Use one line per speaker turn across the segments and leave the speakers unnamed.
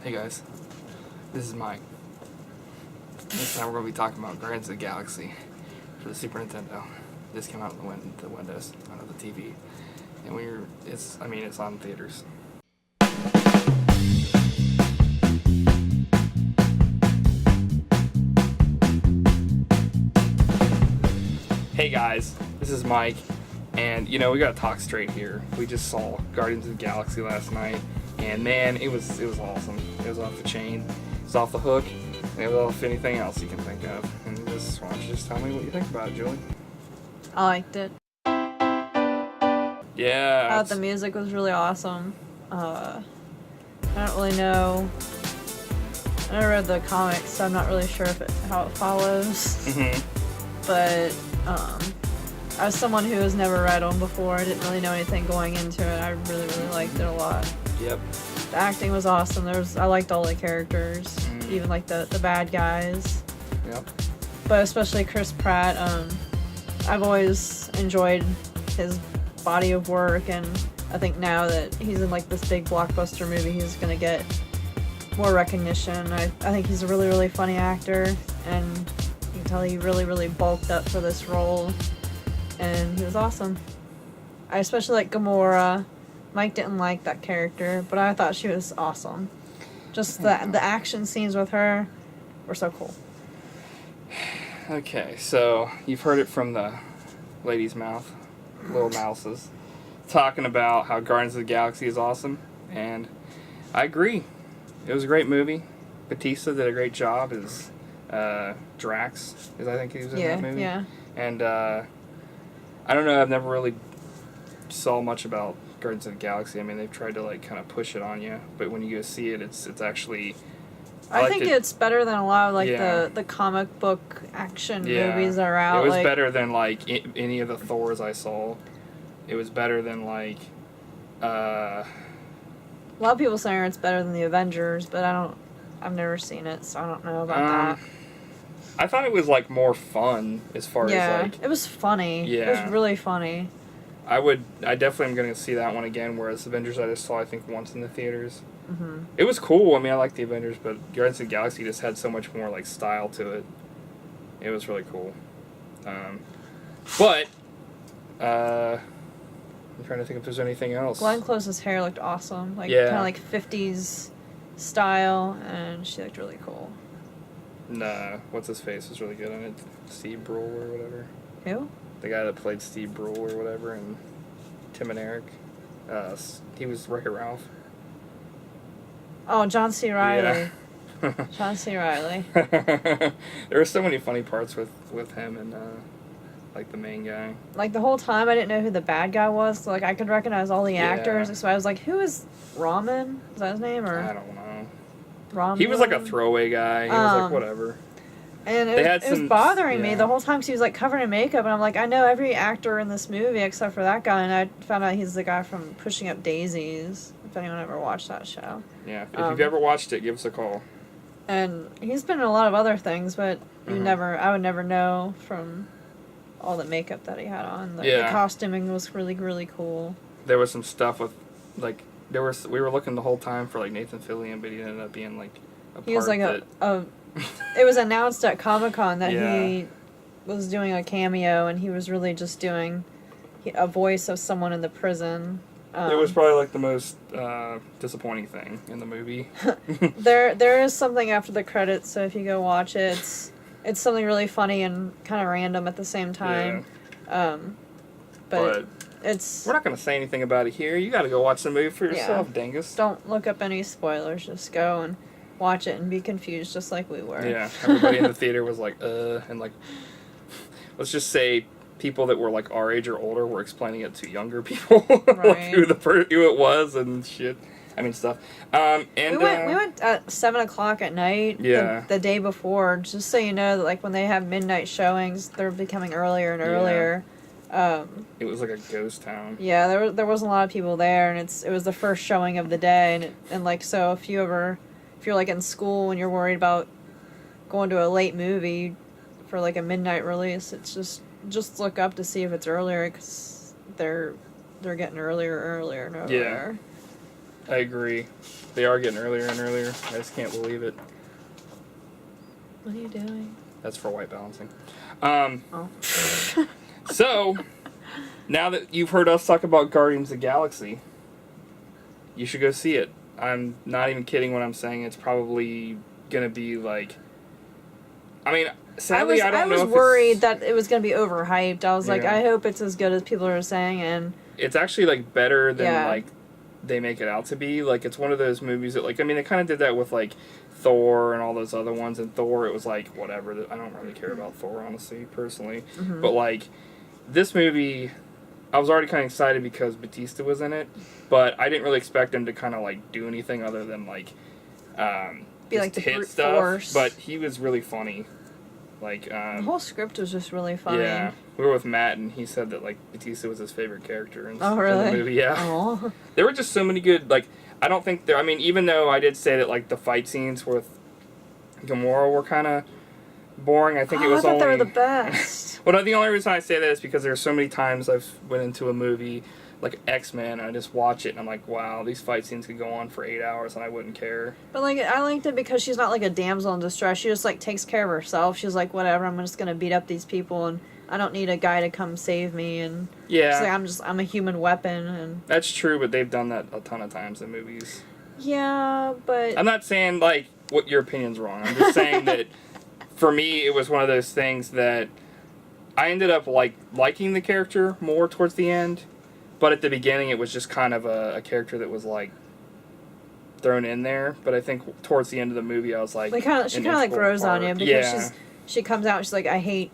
Hey guys, this is Mike. This time we're going to be talking about Guardians of the Galaxy for the Super Nintendo. This came out in the Windows, not the TV, and it's on theaters. Hey guys, this is Mike, and we gotta talk straight here. We just saw Guardians of the Galaxy last night, and man, it was awesome. It was off the chain, it was off the hook, and it was off anything else you can think of. And why don't you just tell me what you think about it, Julie?
I liked it.
Yeah.
I thought the music was really awesome. I don't really know. I never read the comics, so I'm not really sure how it follows.
Mm-hmm.
But as someone who has never read them before, I didn't really know anything going into it. I really, really liked it a lot.
Yep.
The acting was awesome. I liked all the characters, even like the bad guys.
Yep.
But especially Chris Pratt. I've always enjoyed his body of work, and I think now that he's in like this big blockbuster movie, he's gonna get more recognition. I think he's a really, really funny actor, and you can tell he really, really bulked up for this role, and he was awesome. I especially like Gamora. Mike didn't like that character, but I thought she was awesome. Just the action scenes with her were so cool.
Okay, so you've heard it from the lady's mouth, Little Mouse's, talking about how Guardians of the Galaxy is awesome, and I agree. It was a great movie. Batista did a great job as Drax, I think he was in that movie.
Yeah.
And I don't know, I've never really saw much about Guardians of the Galaxy. I mean, they've tried to like kind of push it on you, but when you go see it, it's actually.
I think it's better than a lot of the comic book action movies that are out.
It was better than like any of the Thors I saw. It was better than like.
A lot of people saying it's better than the Avengers, but I've never seen it, so I don't know about that.
I thought it was like more fun as far as like.
It was funny.
Yeah.
It was really funny.
I definitely am going to see that one again, whereas Avengers I just saw, I think, once in the theaters.
Mm-hmm.
It was cool. I mean, I like the Avengers, but Guardians of the Galaxy just had so much more, like, style to it. It was really cool. But, I'm trying to think if there's anything else.
Glenn Close's hair looked awesome. Kind of like 50s style, and she looked really cool.
Nah, what's-his-face was really good on it. Steve Brule or whatever.
Who?
The guy that played Steve Brule or whatever, and Tim and Eric. He was Wreck-It Ralph.
Oh, John C. Reilly.
Yeah.
John C. Reilly.
There were so many funny parts with him and, like, the main guy.
Like, the whole time I didn't know who the bad guy was. So, like, I could recognize all the actors. So I was like, who is Ramen? Is that his name? Or
I don't know.
Ramen?
He was like a throwaway guy. He was like, whatever.
And it was bothering me the whole time because he was like covered in makeup, and I'm like, I know every actor in this movie except for that guy, and I found out he's the guy from Pushing Up Daisies, if anyone ever watched that show.
Yeah, if you've ever watched it, give us a call.
And he's been in a lot of other things, but I would never know from all the makeup that he had on. The costuming was really, really cool.
There was some stuff with, like, we were looking the whole time for, like, Nathan Fillion, but he ended up being, like,
he was like it was announced at Comic-Con that he was doing a cameo, and he was really just doing a voice of someone in the prison.
It was probably like the most disappointing thing in the movie.
There is something after the credits, so if you go watch it, it's something really funny and kind of random at the same time.
Yeah.
But it's...
We're not going to say anything about it here. You got to go watch the movie for yourself, dingus.
Don't look up any spoilers. Just go and watch it and be confused just like we were.
Yeah, everybody in the theater was like, and like, let's just say people that were like our age or older were explaining it to younger people, like who it was and shit. I mean, stuff. And
we went at 7:00 at night.
Yeah.
The day before, just so you know that like when they have midnight showings, they're becoming earlier and earlier.
It was like a ghost town.
Yeah, there wasn't a lot of people there, and it was the first showing of the day, and like so if you're like in school and you're worried about going to a late movie for like a midnight release, it's just look up to see if it's earlier, because they're getting earlier and earlier.
I agree. They are getting earlier and earlier. I just can't believe it.
What are you doing?
That's for white balancing.
Oh.
So, now that you've heard us talk about Guardians of the Galaxy, you should go see it. I'm not even kidding when I'm saying it's probably going to be like... I mean, sadly, I don't know if
I was worried that it was going to be overhyped. I was like, I hope it's as good as people are saying, and...
It's actually, like, better than, like, they make it out to be. Like, it's one of those movies that, like, I mean, they kind of did that with, like, Thor and all those other ones, and Thor, it was like, whatever. I don't really care about Thor, honestly, personally.
Mm-hmm.
But, like, this movie... I was already kind of excited because Batista was in it, but I didn't really expect him to kind of, like, do anything other than, like,
be like the
hit
brute
stuff.
force.
But he was really funny. Like,
the whole script was just really funny.
Yeah. We were with Matt, and he said that, like, Batista was his favorite character in,
oh, really?
in the movie. Yeah.
Aww.
There were just so many good, like, I don't think there, I mean, even though I did say that, like, the fight scenes with Gamora were kind of boring, I think it was
I thought
only...
they were the best.
Well, no, the only reason I say that is because there's so many times I've went into a movie like X-Men and I just watch it and I'm like, wow, these fight scenes could go on for 8 hours and I wouldn't care.
But, like, I liked it because she's not, like, a damsel in distress. She just, like, takes care of herself. She's like, whatever, I'm just gonna beat up these people and I don't need a guy to come save me. And
yeah,
she's like, I'm a human weapon. And
that's true, but they've done that a ton of times in movies.
yeah, but...
I'm not saying, like, what your opinion's wrong. I'm just saying that for me, it was one of those things that I ended up, like, liking the character more towards the end. But at the beginning, it was just kind of a character that was, like, thrown in there. But I think towards the end of the movie, I was like...
she kind of, like, grows on you. Because she comes out and she's like, I hate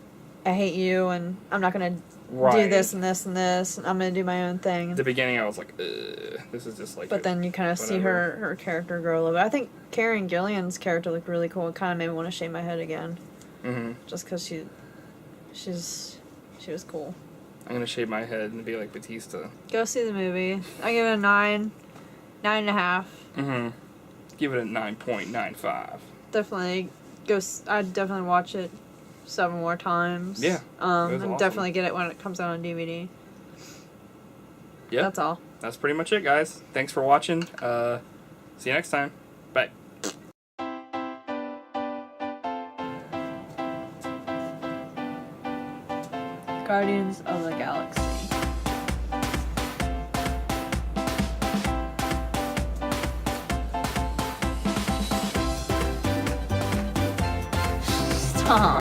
you, and I'm not going to do this and this and this, and I'm going to do my own thing.
At the beginning, I was like, this is just, like...
But then you kind of see her character grow a little bit. I think Karen Gillian's character looked really cool. It kind of made me want to shave my head again. Mm-hmm. Just because she was cool.
I'm going to shave my head and be like Batista.
Go see the movie. I give it a 9.5.
Mm-hmm. Give it a 9.95.
Definitely I'd definitely watch it 7 more times.
Yeah.
And
awesome.
definitely get it when it comes out on DVD.
Yeah.
That's all.
That's pretty much it, guys. Thanks for watching. See you next time. Bye.
Guardians of the Galaxy. Stop.